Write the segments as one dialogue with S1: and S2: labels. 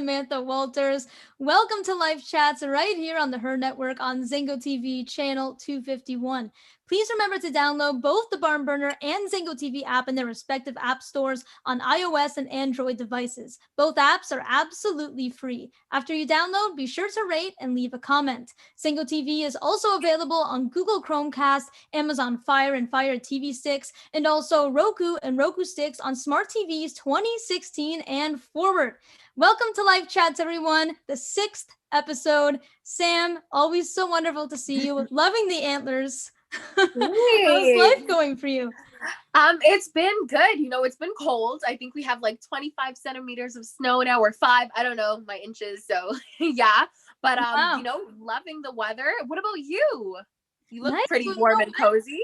S1: Samantha Walters. Welcome to Live Chats right here on the H.E.R Network on ZingoTV channel 251. Please remember to download both the Barn Burner and ZingoTV app in their respective app stores on iOS and Android devices. Both apps are absolutely free. After you download, be sure to rate and leave a comment. ZingoTV is also available on Google Chromecast, Amazon Fire and Fire TV sticks, and also Roku and Roku sticks on smart TVs 2016 and forward. Welcome to Live Chats, everyone. The 6th episode. Sam, always so wonderful to see you. Loving the antlers. How's life going for you?
S2: It's been good. You know, it's been cold. I think we have like 25 centimeters of snow now, or 5. I don't know my inches. So yeah, but
S1: Wow.
S2: you know, loving the weather. What about you? You look
S1: Nice.
S2: pretty warm and cozy.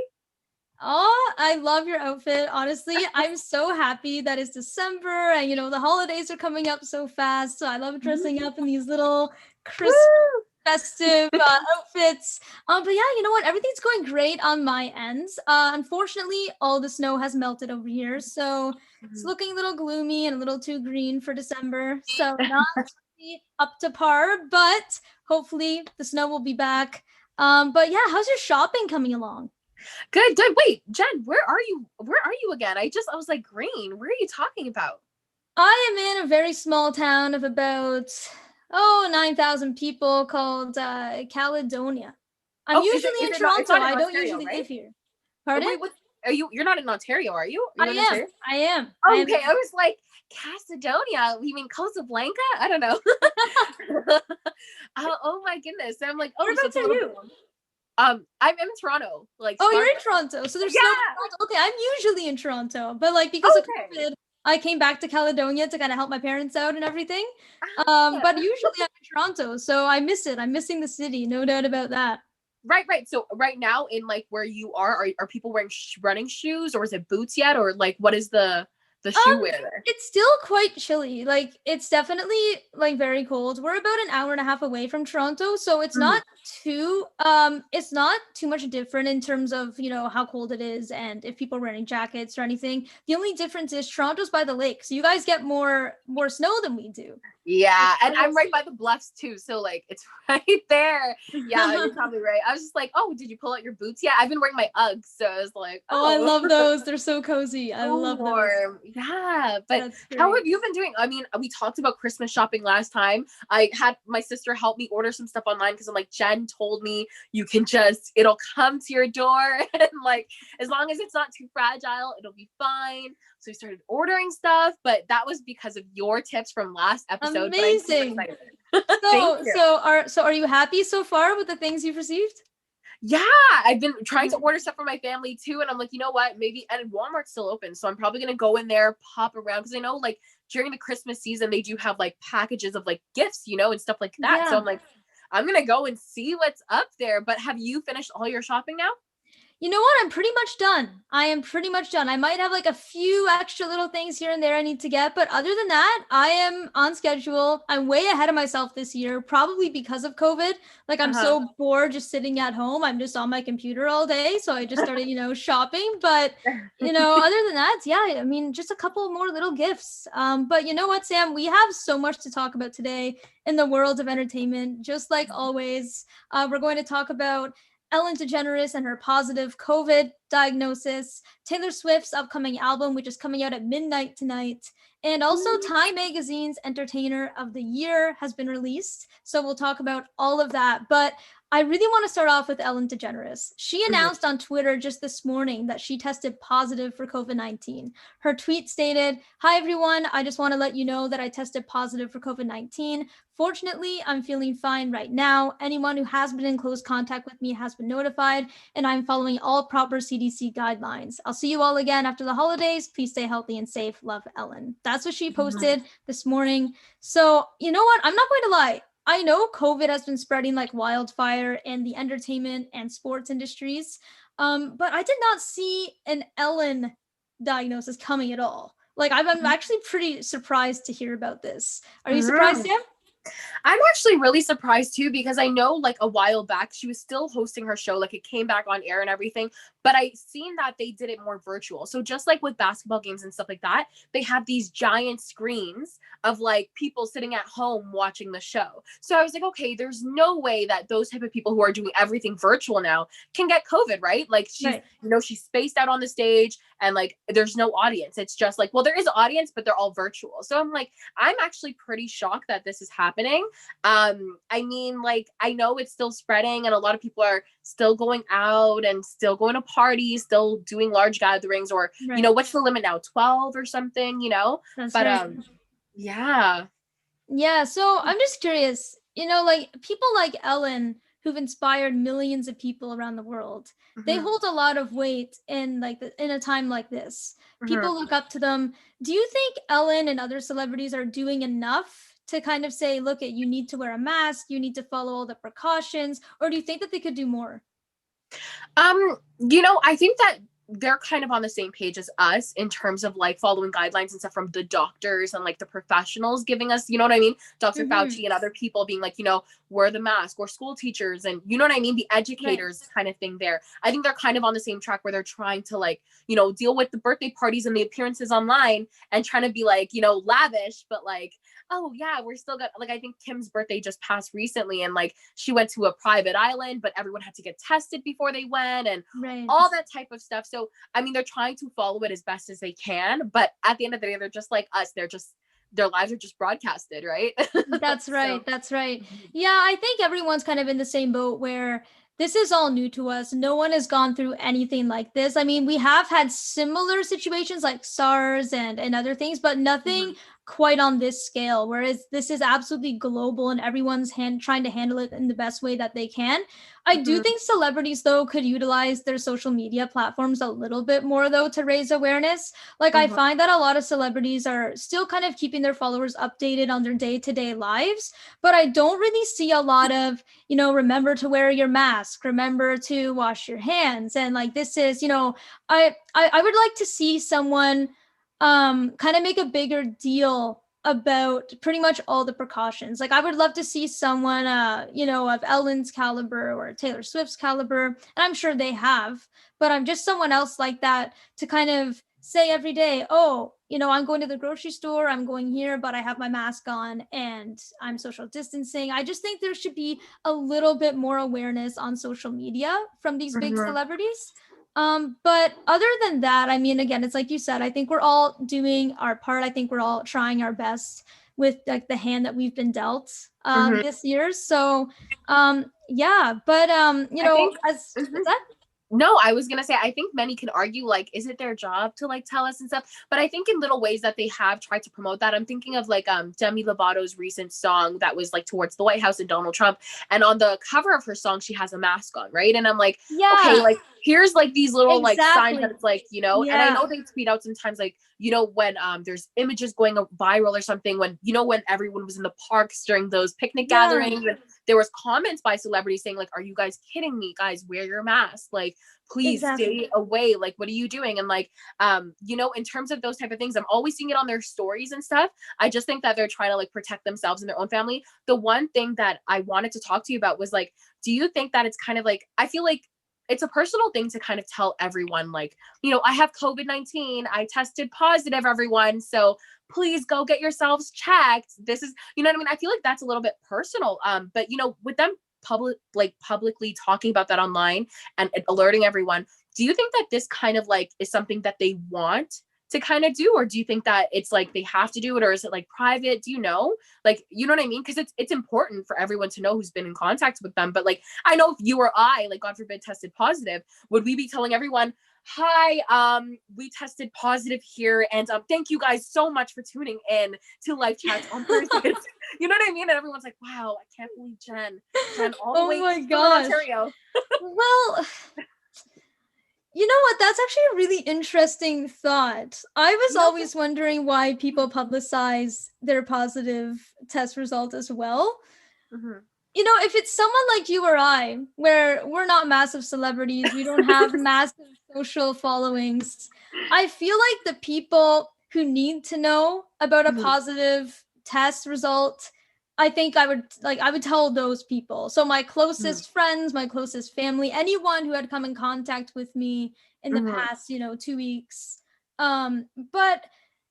S1: Oh, I love your outfit. Honestly, I'm so happy that it's December and, you know, the holidays are coming up so fast. So I love dressing up in these little crisp, festive outfits. But yeah, you know what? Everything's going great on my ends. Unfortunately, all the snow has melted over here. So it's looking a little gloomy and a little too green for December. So not really up to par, but hopefully the snow will be back. But yeah, how's your shopping coming along?
S2: Good. Wait, Jen, where are you? Where are you again? I was like, green. Where are you talking about?
S1: I am in a very small town of about 9,000 people called Caledonia. I'm usually in Toronto. I don't usually live here. Pardon?
S2: Wait, you're not in Ontario, are you?
S1: I am.
S2: Okay, I was like, Caledonia. You mean Casablanca? I don't know. Oh my goodness. And I'm like, oh,
S1: whereabouts are you?
S2: I'm in Toronto. Like,
S1: you're in Toronto. So there's no Toronto. Okay, I'm usually in Toronto, but like because of COVID, I came back to Caledonia to kind of help my parents out and everything. But usually I'm in Toronto, so I miss it. I'm missing the city, no doubt about that.
S2: Right. So right now in like where you are people wearing running shoes, or is it boots yet? Or like, what is the shoe wear there?
S1: It's still quite chilly. Like, it's definitely like very cold. We're about an hour and a half away from Toronto, so it's not too much different in terms of, you know, how cold it is and if people are wearing jackets or anything. The only difference is Toronto's by the lake, so you guys get more snow than we do.
S2: Yeah, and I'm right by the bluffs too, so like it's right there. Yeah, you're probably right. I was just like, oh, did you pull out your boots? Yeah, I've been wearing my Uggs, so I was like,
S1: oh, I love those. They're so cozy. I love
S2: those. Yeah, but how have you been doing? I mean, we talked about Christmas shopping last time. I had my sister help me order some stuff online because I'm like, Jen told me it'll come to your door, and like as long as it's not too fragile, it'll be fine. So we started ordering stuff, but that was because of your tips from last episode.
S1: Amazing. So are you happy so far with the things you've received?
S2: Yeah, I've been trying to order stuff for my family too, and I'm like, you know what? Maybe, and Walmart's still open, so I'm probably gonna go in there, pop around, because I know like during the Christmas season they do have like packages of like gifts, you know, and stuff like that. So I'm like, I'm gonna go and see what's up there. But have you finished all your shopping now?
S1: You know what? I'm pretty much done. I am pretty much done. I might have like a few extra little things here and there I need to get, but other than that, I am on schedule. I'm way ahead of myself this year, probably because of COVID. Like, I'm so bored just sitting at home. I'm just on my computer all day. So I just started, you know, shopping. But, you know, other than that, yeah, I mean, just a couple more little gifts. But you know what, Sam? We have so much to talk about today in the world of entertainment. Just like always, we're going to talk about Ellen DeGeneres and her positive COVID diagnosis, Taylor Swift's upcoming album, which is coming out at midnight tonight, and also Time Magazine's Entertainer of the Year has been released. So we'll talk about all of that. But I really want to start off with Ellen DeGeneres. She announced on Twitter just this morning that she tested positive for COVID-19. Her tweet stated, "Hi everyone, I just want to let you know that I tested positive for COVID-19. Fortunately, I'm feeling fine right now. Anyone who has been in close contact with me has been notified, and I'm following all proper CDC guidelines. I'll see you all again after the holidays. Please stay healthy and safe. Love, Ellen." That's what she posted this morning. So, you know what? I'm not going to lie. I know COVID has been spreading like wildfire in the entertainment and sports industries, but I did not see an Ellen diagnosis coming at all. Like, I'm actually pretty surprised to hear about this. Are you surprised, Sam?
S2: I'm actually really surprised too, because I know like a while back she was still hosting her show, like it came back on air and everything, but I seen that they did it more virtual. So just like with basketball games and stuff like that, they have these giant screens of like people sitting at home watching the show. So I was like, okay, there's no way that those type of people who are doing everything virtual now can get COVID, right? Like she's, she's spaced out on the stage and like there's no audience. It's just like, well, there is an audience, but they're all virtual. So I'm like, I'm actually pretty shocked that this is happening. I mean, like, I know it's still spreading and a lot of people are still going out and still going to parties, still doing large gatherings, or what's the limit now, 12 or something,
S1: That's right.
S2: Yeah,
S1: so I'm just curious, like people like Ellen who've inspired millions of people around the world, they hold a lot of weight in in a time like this. People look up to them. Do you think Ellen and other celebrities are doing enough to kind of say, look, you need to wear a mask, you need to follow all the precautions, or do you think that they could do more?
S2: I think that they're kind of on the same page as us in terms of like following guidelines and stuff from the doctors and like the professionals giving us, you know what I mean? Dr. Fauci and other people being like, wear the mask, or school teachers and you know what I mean? The educators kind of thing there. I think they're kind of on the same track where they're trying to like, deal with the birthday parties and the appearances online and trying to be like, lavish, but like, oh yeah, we're still got, like, I think Kim's birthday just passed recently and like she went to a private island, but everyone had to get tested before they went and all that type of stuff. So, I mean, they're trying to follow it as best as they can, but at the end of the day, they're just like us. Their lives are just broadcasted, right?
S1: That's right. That's right. Yeah, I think everyone's kind of in the same boat where this is all new to us. No one has gone through anything like this. I mean, we have had similar situations like SARS and other things, but nothing quite on this scale, whereas this is absolutely global and everyone's trying to handle it in the best way that they can. I do think celebrities, though, could utilize their social media platforms a little bit more, though, to raise awareness. Like, I find that a lot of celebrities are still kind of keeping their followers updated on their day-to-day lives, but I don't really see a lot of, remember to wear your mask, remember to wash your hands. And like, this is, I would like to see someone kind of make a bigger deal about pretty much all the precautions. Like, I would love to see someone, of Ellen's caliber or Taylor Swift's caliber, and I'm sure they have, but I'm just someone else like that to kind of say every day, oh, I'm going to the grocery store, I'm going here, but I have my mask on and I'm social distancing. I just think there should be a little bit more awareness on social media from these big celebrities. But other than that, I mean, again, it's like you said, I think we're all doing our part. I think we're all trying our best with like the hand that we've been dealt this year. So yeah, but as that.
S2: No, I was gonna say, I think many can argue, like, is it their job to like tell us and stuff? But I think in little ways that they have tried to promote that. I'm thinking of like Demi Lovato's recent song that was like towards the White House and Donald Trump. And on the cover of her song, she has a mask on, right? And I'm like, okay, like here's like these little like signs that it's like, and I know they tweet out sometimes like, when there's images going viral or something, when when everyone was in the parks during those picnic gatherings, and there was comments by celebrities saying like, are you guys kidding me? Guys, wear your mask, like please stay away, like what are you doing? And like in terms of those type of things, I'm always seeing it on their stories and stuff. I just think that they're trying to like protect themselves and their own family. The one thing that I wanted to talk to you about was like, do you think that it's kind of like, I feel like it's a personal thing to kind of tell everyone like, I have COVID-19, I tested positive, everyone, so please go get yourselves checked. This is, you know what I mean? I feel like that's a little bit personal. But with them publicly talking about that online and alerting everyone, do you think that this kind of like is something that they want to kind of do, or do you think that it's like they have to do it, or is it like private? Do you know? Like, you know what I mean? Because it's important for everyone to know who's been in contact with them. But like, I know if you or I, like God forbid, tested positive, would we be telling everyone, hi, we tested positive here, and thank you guys so much for tuning in to live chats on Thursdays? You know what I mean? And everyone's like, wow, I can't believe Jen all the way from Ontario.
S1: Well, you know what? That's actually a really interesting thought. I was always wondering why people publicize their positive test result as well. If it's someone like you or I, where we're not massive celebrities, we don't have massive social followings, I feel like the people who need to know about a positive test result I think I would tell those people. So my closest friends, my closest family, anyone who had come in contact with me in the past, 2 weeks. But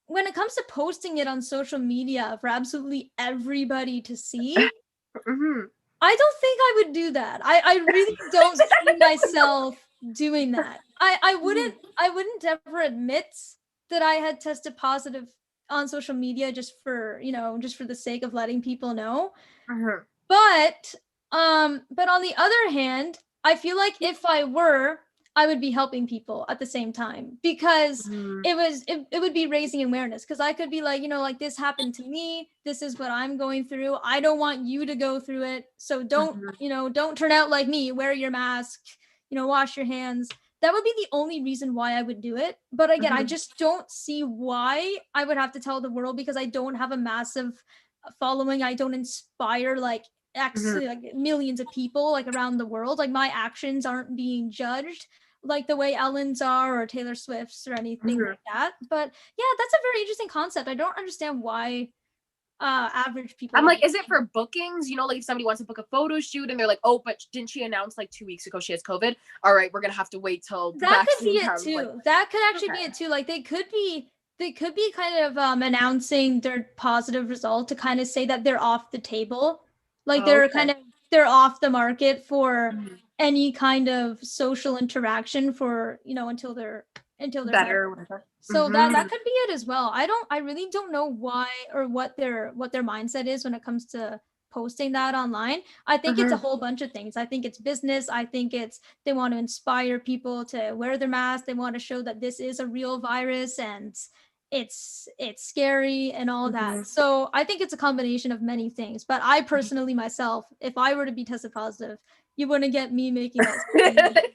S1: when it comes to posting it on social media for absolutely everybody to see, I don't think I would do that. I really don't see myself doing that. I wouldn't ever admit that I had tested positive on social media just for the sake of letting people know. But on the other hand, I feel like if I were, I would be helping people at the same time, because it would be raising awareness, because I could be like, like, this happened to me, this is what I'm going through, I don't want you to go through it, so don't turn out like me, wear your mask, wash your hands. That would be the only reason why I would do it. But again, I just don't see why I would have to tell the world, because I don't have a massive following. I don't inspire like actually like millions of people like around the world. Like, my actions aren't being judged like the way Ellen's are, or Taylor Swift's, or anything like that. But yeah, that's a very interesting concept. I don't understand why average people.
S2: I'm like, is it for bookings? Like if somebody wants to book a photo shoot and they're like, oh, but didn't she announce like 2 weeks ago she has COVID? All right, we're gonna have to wait till
S1: that could be it too. Like, that could actually be it too. Like, they could be kind of announcing their positive result to kind of say that they're off the table. Like, they're off the market for any kind of social interaction for, until they're better. So that could be it as well. I really don't know why, or what their mindset is when it comes to posting that online. I think it's a whole bunch of things. I think it's business. I think they want to inspire people to wear their mask. They want to show that this is a real virus and it's scary and all that. So I think it's a combination of many things. But I personally, myself, if I were to be tested positive, you wouldn't get me making that.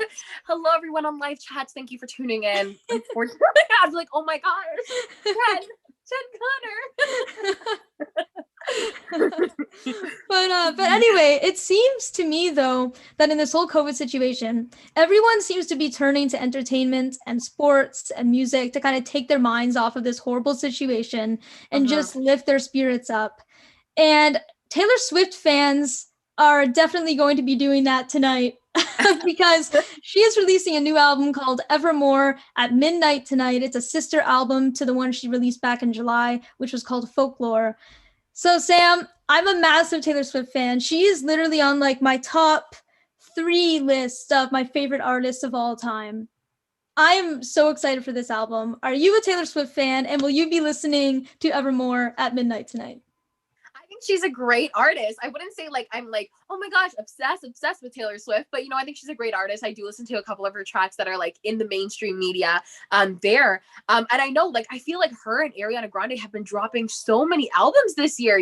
S2: Hello, everyone on live chats. Thank you for tuning in. Unfortunately, I was like, oh my gosh, Jen
S1: but anyway, it seems to me though that in this whole COVID situation, everyone seems to be turning to entertainment and sports and music to kind of take their minds off of this horrible situation and just lift their spirits up. And Taylor Swift fans are definitely going to be doing that tonight because she is releasing a new album called Evermore at midnight tonight. It's a sister album to the one she released back in July, which was called Folklore. So Sam, I'm a massive Taylor Swift fan. She is literally on like my top 3 list of my favorite artists of all time. I am so excited for this album. Are you a Taylor Swift fan, and will you be listening to Evermore at midnight tonight?
S2: I think she's a great artist. I wouldn't say like I'm like, oh my gosh, obsessed with Taylor Swift, but I think she's a great artist. I do listen to a couple of her tracks that are like in the mainstream media there. And I know, like, I feel like her and Ariana Grande have been dropping so many albums this year,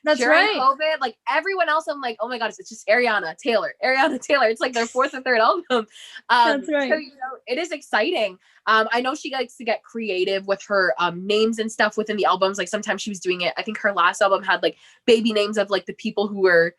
S1: That's
S2: during
S1: right.
S2: COVID. Like, everyone else, I'm like, oh my gosh, it's just Ariana Taylor. It's like their 4th or 3rd album.
S1: That's right.
S2: So, it is exciting. I know she likes to get creative with her names and stuff within the albums. Like, sometimes she was doing it. I think her last album had like baby names of like the people who were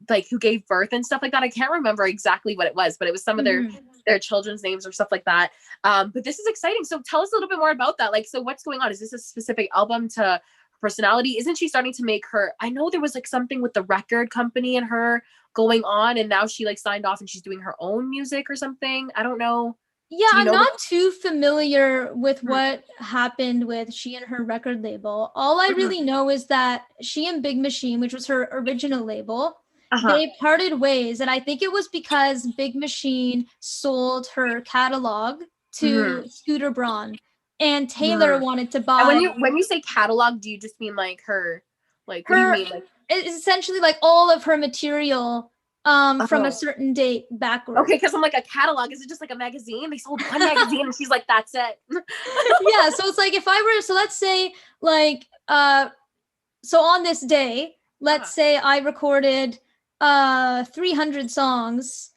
S2: like who gave birth and stuff like that. I can't remember exactly what it was, but it was some of their children's names or stuff like that. But this is exciting. So tell us a little bit more about that. Like, so what's going on? Is this a specific album to her personality? Isn't she starting to make her, I know there was like something with the record company and her going on, and now she like signed off and she's doing her own music or something. I don't know.
S1: Yeah, I'm not too familiar with what happened with she and her record label. All I really know is that she and Big Machine, which was her original label, they parted ways. And I think it was because Big Machine sold her catalog to Scooter Braun, and Taylor wanted to buy.
S2: And when you say catalog, do you just mean like her, like, what do you mean? Like,
S1: it's essentially like all of her material from a certain date backwards.
S2: Okay, because I'm like, a catalog, is it just like a magazine? They sold one magazine and she's like, that's it.
S1: Yeah, so it's like, if I were, so let's say like so on this day, let's say I recorded 300 songs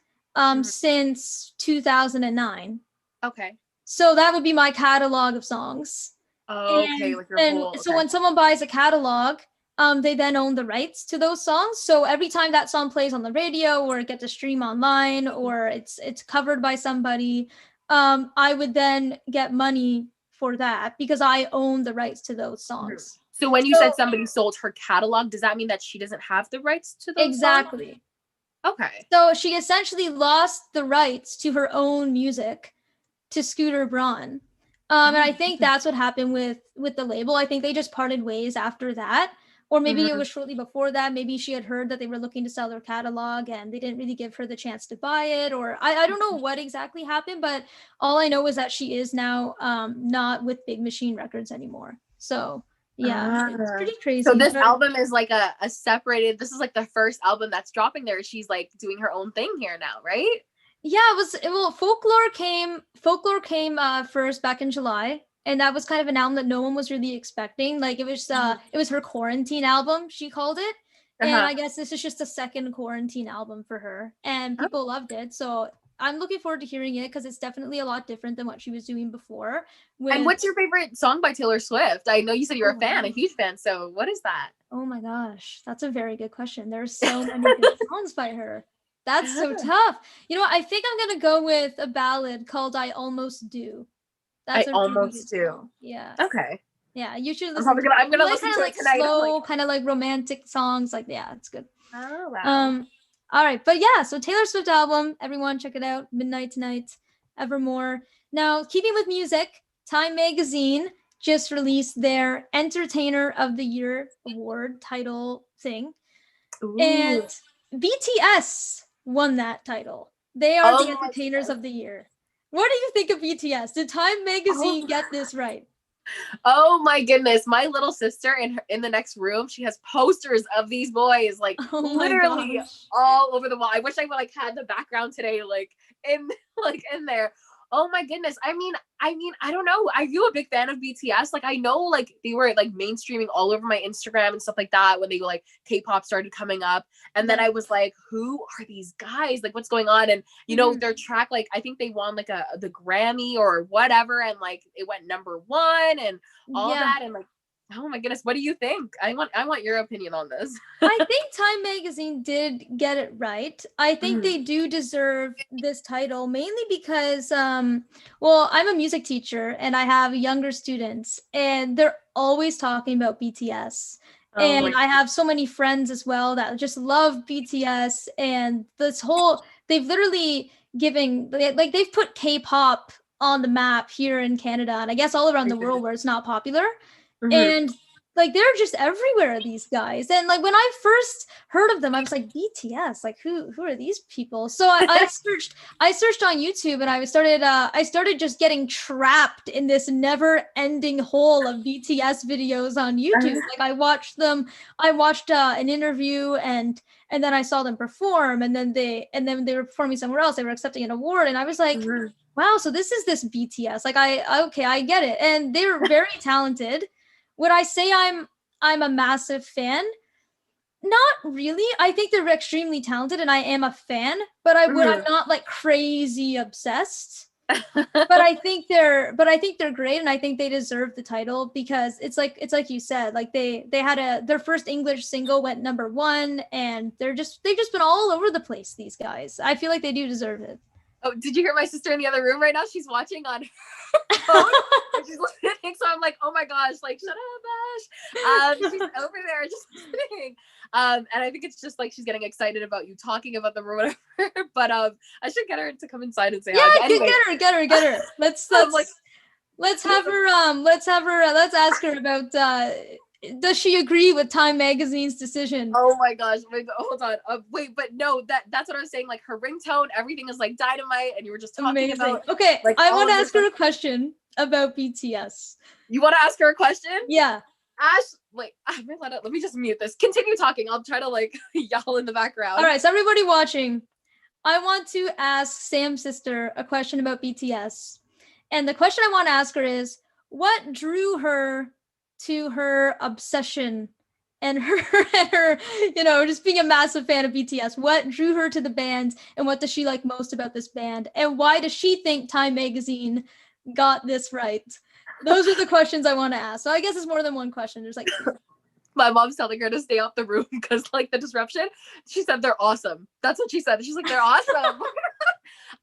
S1: since 2009.
S2: Okay.
S1: So that would be my catalog of songs.
S2: Oh, okay.
S1: So when someone buys a catalog, they then own the rights to those songs. So every time that song plays on the radio, or it gets a stream online, or it's covered by somebody, I would then get money for that because I own the rights to those songs.
S2: So when you
S1: So,
S2: said somebody sold her catalog, does that mean that she doesn't have the rights to those
S1: exactly.
S2: songs? Okay.
S1: So she essentially lost the rights to her own music to Scooter Braun. And I think that's what happened with the label. I think they just parted ways after that. Or maybe it was shortly before that. Maybe she had heard that they were looking to sell their catalog and they didn't really give her the chance to buy it. Or I don't know what exactly happened, but all I know is that she is now not with Big Machine Records anymore. So yeah, it's pretty crazy.
S2: So this album is like a separated, this is like the first album that's dropping there. She's like doing her own thing here now, right?
S1: Yeah, well, Folklore came first back in July, and that was kind of an album that no one was really expecting. Like it was her quarantine album, she called it. And I guess this is just a second quarantine album for her, and people loved it. So I'm looking forward to hearing it because it's definitely a lot different than what she was doing before.
S2: And what's your favorite song by Taylor Swift? I know you said you're a fan, a huge fan. So what is that?
S1: Oh my gosh, that's a very good question. There's so many good songs by her. That's so tough. You know what? I think I'm gonna go with a ballad called "I Almost Do." That's
S2: I Almost Do.
S1: Song. Yeah.
S2: Okay.
S1: Yeah, you should listen.
S2: I'm gonna listen to it tonight.
S1: Slow, kind of like romantic songs. Like, yeah, it's good.
S2: Oh wow.
S1: All right, but yeah, so Taylor Swift album, everyone check it out. Midnight Tonight, Evermore. Now, keeping with music, Time Magazine just released their Entertainer of the Year award title thing, and BTS won that title. They are the Entertainers of the Year. What do you think of BTS? Did Time Magazine get this right?
S2: Oh my goodness. My little sister in the next room, she has posters of these boys like literally all over the wall. I wish I would like had the background today in there. Oh my goodness. I mean, I don't know. Are you a big fan of BTS? Like I know like they were like mainstreaming all over my Instagram and stuff like that when they like K-pop started coming up. And then I was like, who are these guys? Like what's going on? And you know, their track, like I think they won like the Grammy or whatever, and like it went #1 and all that. And like, oh my goodness, what do you think? I want your opinion on this.
S1: I think Time Magazine did get it right. I think they do deserve this title mainly because, well, I'm a music teacher and I have younger students and they're always talking about BTS. And I have so many friends as well that just love BTS, and they've literally they've put K-pop on the map here in Canada and I guess all around the world where it's not popular. And like they're just everywhere, these guys. And like when I first heard of them, I was like, BTS, like who are these people? So I searched on YouTube and I started just getting trapped in this never-ending hole of BTS videos on YouTube. Like I watched an interview and then I saw them perform, and then they were performing somewhere else. They were accepting an award, and I was like, wow, so this is this BTS. Like I get it. And they were very talented. Would I say I'm a massive fan? Not really. I think they're extremely talented and I am a fan, but I'm not like crazy obsessed. but I think they're great, and I think they deserve the title because it's like you said, like they had their first English single went #1, and they've just been all over the place, these guys. I feel like they do deserve it.
S2: Oh, did you hear my sister in the other room right now? She's watching on her phone and she's listening. So I'm like, oh my gosh, like shut up, Ash. She's over there just listening. And I think it's just like she's getting excited about you talking about them or whatever. But I should get her to come inside and say hi.
S1: Yeah, anyway. get her. Let's ask her about does she agree with Time Magazine's decision?
S2: Oh my gosh, wait, hold on. Wait, but no, that's what I was saying. Like her ringtone, everything is like dynamite, and you were just talking about.
S1: Okay, like, I want to ask her a question about BTS.
S2: You want to ask her a question?
S1: Yeah.
S2: Ash, like, let me just mute this. Continue talking. I'll try to like yell in the background.
S1: All right, so everybody watching, I want to ask Sam's sister a question about BTS, and the question I want to ask her is, what drew her to her obsession and her just being a massive fan of BTS? What drew her to the band, and what does she like most about this band, and why does she think Time Magazine got this right? Those are the questions I want to ask. So I guess it's more than one question. There's like
S2: my mom's telling her to stay off the room because like the disruption. She said they're awesome. That's what she said. She's like, they're awesome.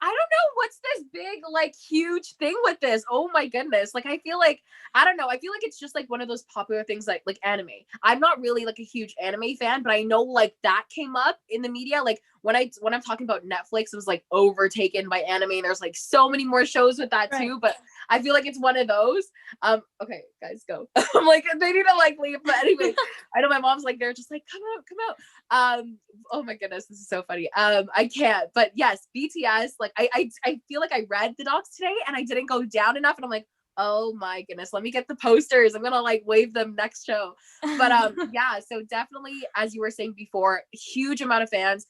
S2: I don't know what's this big, like, huge thing with this. Oh my goodness. Like, I feel like, I don't know. I feel like it's just like one of those popular things like anime. I'm not really like a huge anime fan, but I know like that came up in the media. Like when I'm talking about Netflix, it was like overtaken by anime, and there's like so many more shows with that too. But I feel like it's one of those. Okay, guys, go. I'm like, they need to like leave. But anyway, I know my mom's like, they're just like, come out. Oh my goodness, this is so funny. I can't. But yes, BTS. Like, I feel like I read the docs today, and I didn't go down enough, and I'm like, oh my goodness, let me get the posters. I'm gonna like wave them next show. But yeah, so definitely, as you were saying before, huge amount of fans.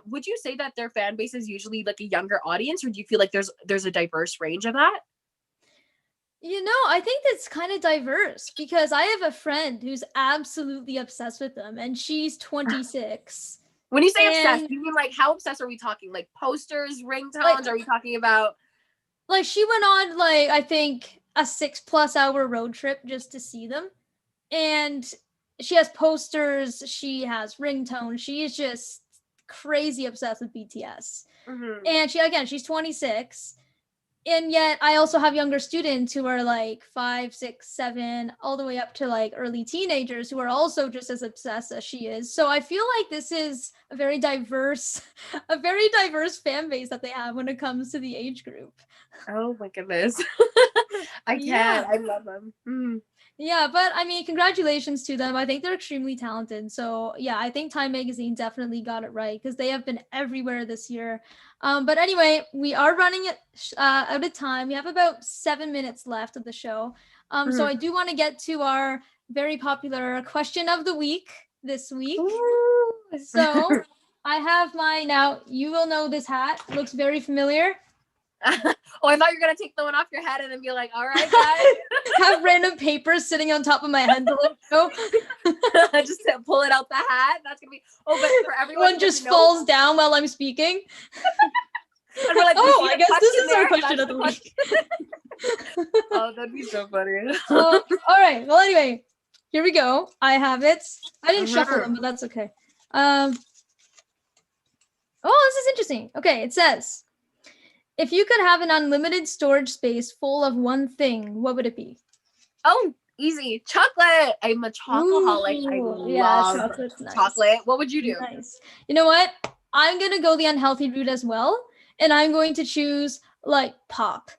S2: Would you say that their fan base is usually like a younger audience, or do you feel like there's a diverse range of that?
S1: You know, I think that's kind of diverse because I have a friend who's absolutely obsessed with them, and she's 26.
S2: When you say obsessed, you mean like how obsessed are we talking? Like posters, ringtones? Like, are we talking about?
S1: Like she went on like I think a 6+ hour road trip just to see them, and she has posters, she has ringtones, she is just crazy obsessed with BTS. Mm-hmm. And she's 26. And yet I also have younger students who are like 5, 6, 7, all the way up to like early teenagers who are also just as obsessed as she is. So I feel like this is a very diverse fan base that they have when it comes to the age group.
S2: Oh my goodness. I can't. Yeah. I love them. Mm.
S1: Yeah, but I mean, congratulations to them. I think they're extremely talented. So yeah, I think Time Magazine definitely got it right because they have been everywhere this year. But anyway, we are running out of time. We have about 7 minutes left of the show. So I do want to get to our very popular question of the week this week. Ooh. So I have now, you will know this hat. Looks very familiar.
S2: Oh, I thought you were going to take the one off your head and then be like, all right, guys.
S1: Have random papers sitting on top of my head to let go.
S2: Just to pull it out the hat. That's going to be, oh, but for everyone.
S1: One just falls down while I'm speaking. And we're like, oh, I guess this is our question of the week.
S2: Oh, that'd be so funny.
S1: All right. Well, anyway, here we go. I have it. I didn't shuffle them, but that's okay. Oh, this is interesting. Okay, it says, if you could have an unlimited storage space full of one thing, what would it be?
S2: Oh, easy. Chocolate. I'm a chocoholic. I love chocolate. Nice. What would you do?
S1: Nice. You know what? I'm going to go the unhealthy route as well. And I'm going to choose like pop.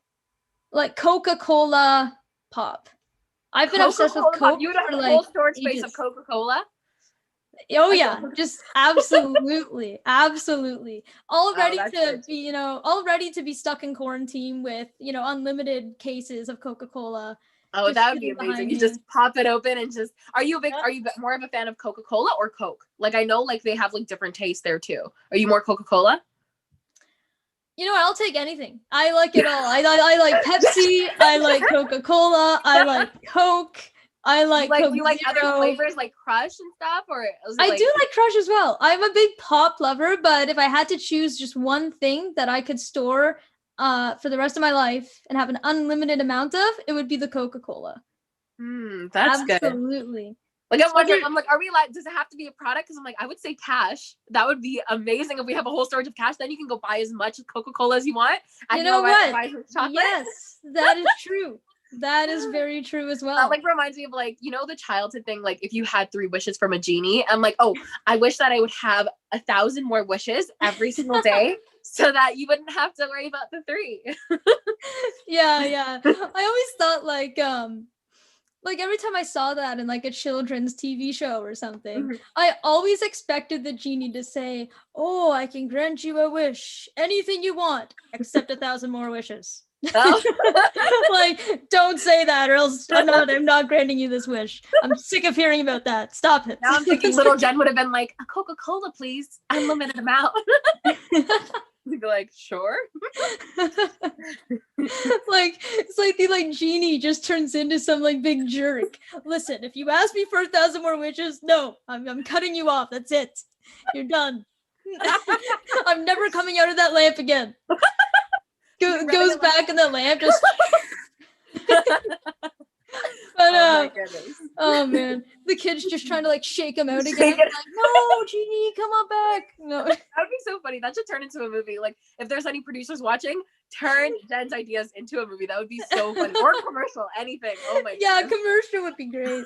S1: Like Coca-Cola pop. I've been obsessed with Coke.
S2: You would have a whole storage space of Coca-Cola?
S1: Oh yeah, just absolutely, absolutely. All ready to be stuck in quarantine with, unlimited cases of Coca-Cola.
S2: Oh, that would be amazing. You just pop it open and just, are you more of a fan of Coca-Cola or Coke? Like I know like they have like different tastes there too. Are you more Coca-Cola?
S1: You know what? I'll take anything. I like it all. I like Pepsi. I like Coca-Cola. I like Coke. I like
S2: you like other flavors like Crush and stuff, or
S1: I do like Crush as well. I'm a big pop lover, but if I had to choose just one thing that I could store for the rest of my life and have an unlimited amount of, it would be the Coca-Cola.
S2: That's good.
S1: Absolutely.
S2: Like I'm wondering, are we like, does it have to be a product? Because I'm like, I would say cash. That would be amazing if we have a whole storage of cash. Then you can go buy as much Coca-Cola as you want. And
S1: you know what? Buy chocolate. Yes, that is true. That is very true as well.
S2: That like reminds me of like, the childhood thing, like if you had 3 wishes from a genie, I'm like, oh, I wish that I would have 1,000 more wishes every single day so that you wouldn't have to worry about the 3.
S1: Yeah. I always thought like every time I saw that in like a children's TV show or something, I always expected the genie to say, oh, I can grant you a wish, anything you want, except 1,000 more wishes. Oh. Like, don't say that or else I'm not granting you this wish. I'm sick of hearing about that. Stop it.
S2: Now I'm thinking little Jen would have been like, a Coca-Cola, please. Unlimited amount. You'd be like, sure.
S1: Like, it's like the genie just turns into some like big jerk. Listen, if you ask me for 1,000 more wishes, no, I'm cutting you off. That's it. You're done. I'm never coming out of that lamp again. Goes back in the lamp, just. But oh man, the kid's just trying to like shake him out again. Like, no, no, Genie, come on back. No.
S2: That would be so funny. That should turn into a movie. Like, if there's any producers watching, turn Jen's ideas into a movie. That would be so funny. Or a commercial, anything. Oh my
S1: Yeah,
S2: goodness.
S1: commercial would be great.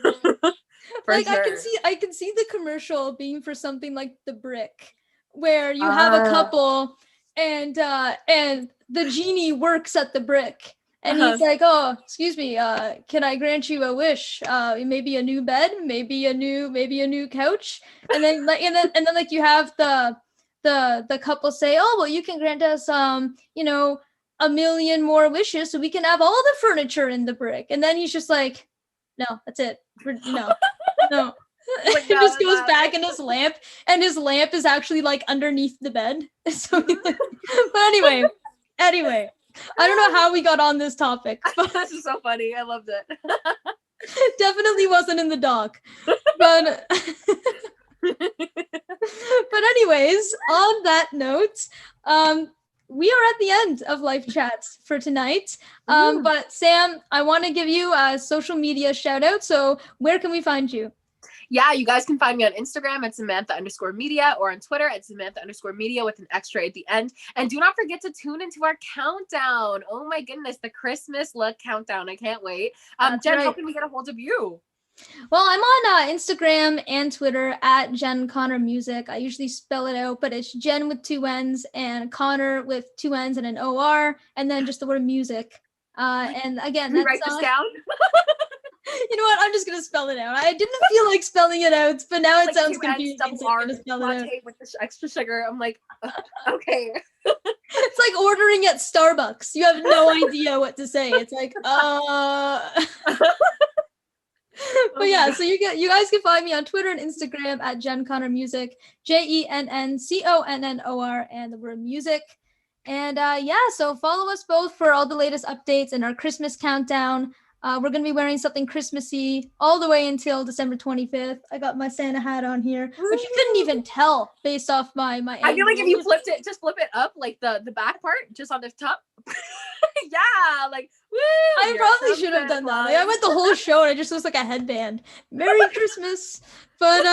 S2: Like, sure.
S1: I can see the commercial being for something like The Brick, where you have a couple and the genie works at the brick. And he's like, oh, excuse me, can I grant you a wish? Maybe a new bed, maybe a new couch. And then like you have the couple say, oh, well, you can grant us a million more wishes so we can have all the furniture in the brick. And then he's just like, no, that's it. No. Like, he just goes back in his lamp, and his lamp is actually like underneath the bed. So but anyway, I don't know how we got on this topic. But
S2: this is so funny. I loved it.
S1: Definitely wasn't in the doc. But anyways, on that note, we are at the end of Life Chats for tonight. But Sam, I want to give you a social media shout out. So where can we find you?
S2: Yeah, you guys can find me on Instagram at Samantha_media, or on Twitter at Samantha_media with an extra at the end. And do not forget to tune into our countdown. Oh my goodness, the Christmas look countdown. I can't wait. Jen, how can we get a hold of you?
S1: Well, I'm on Instagram and Twitter at Jen Connor Music. I usually spell it out, but it's Jen with 2 N's and Connor with 2 N's and an OR, and then just the word music. And again,
S2: that's write this down.
S1: You know what? I'm just gonna spell it out. I didn't feel like spelling it out, but now it sounds confusing. So I'm gonna spell it out
S2: with the extra sugar. I'm like, okay.
S1: It's like ordering at Starbucks. You have no idea what to say. It's like, But yeah, so you guys can find me on Twitter and Instagram at Jen Connor Music, JENNCONNOR, and the word music. And so follow us both for all the latest updates and our Christmas countdown. We're going to be wearing something Christmassy all the way until December 25th. I got my Santa hat on here, which you couldn't even tell based off my
S2: I feel like if you flipped it, just flip it up, like the back part, just on the top. Yeah, like, woo!
S1: I probably should have done that. Like, I went the whole show and it just looks like a headband. Merry Christmas. But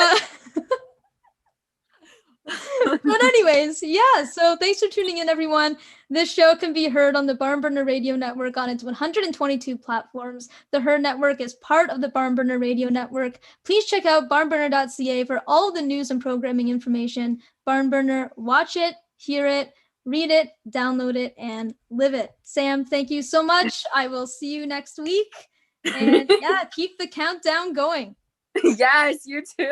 S1: but anyways, yeah, so thanks for tuning in, everyone. This show can be heard on the Barnburner Radio Network on its 122 platforms. The H.E.R Network is part of the Barnburner Radio Network. Please check out barnburner.ca for all the news and programming information. Barnburner, watch it, hear it, read it, download it, and live it. Sam, thank you so much. I will see you next week. And yeah, keep the countdown going.
S2: Yes, you too.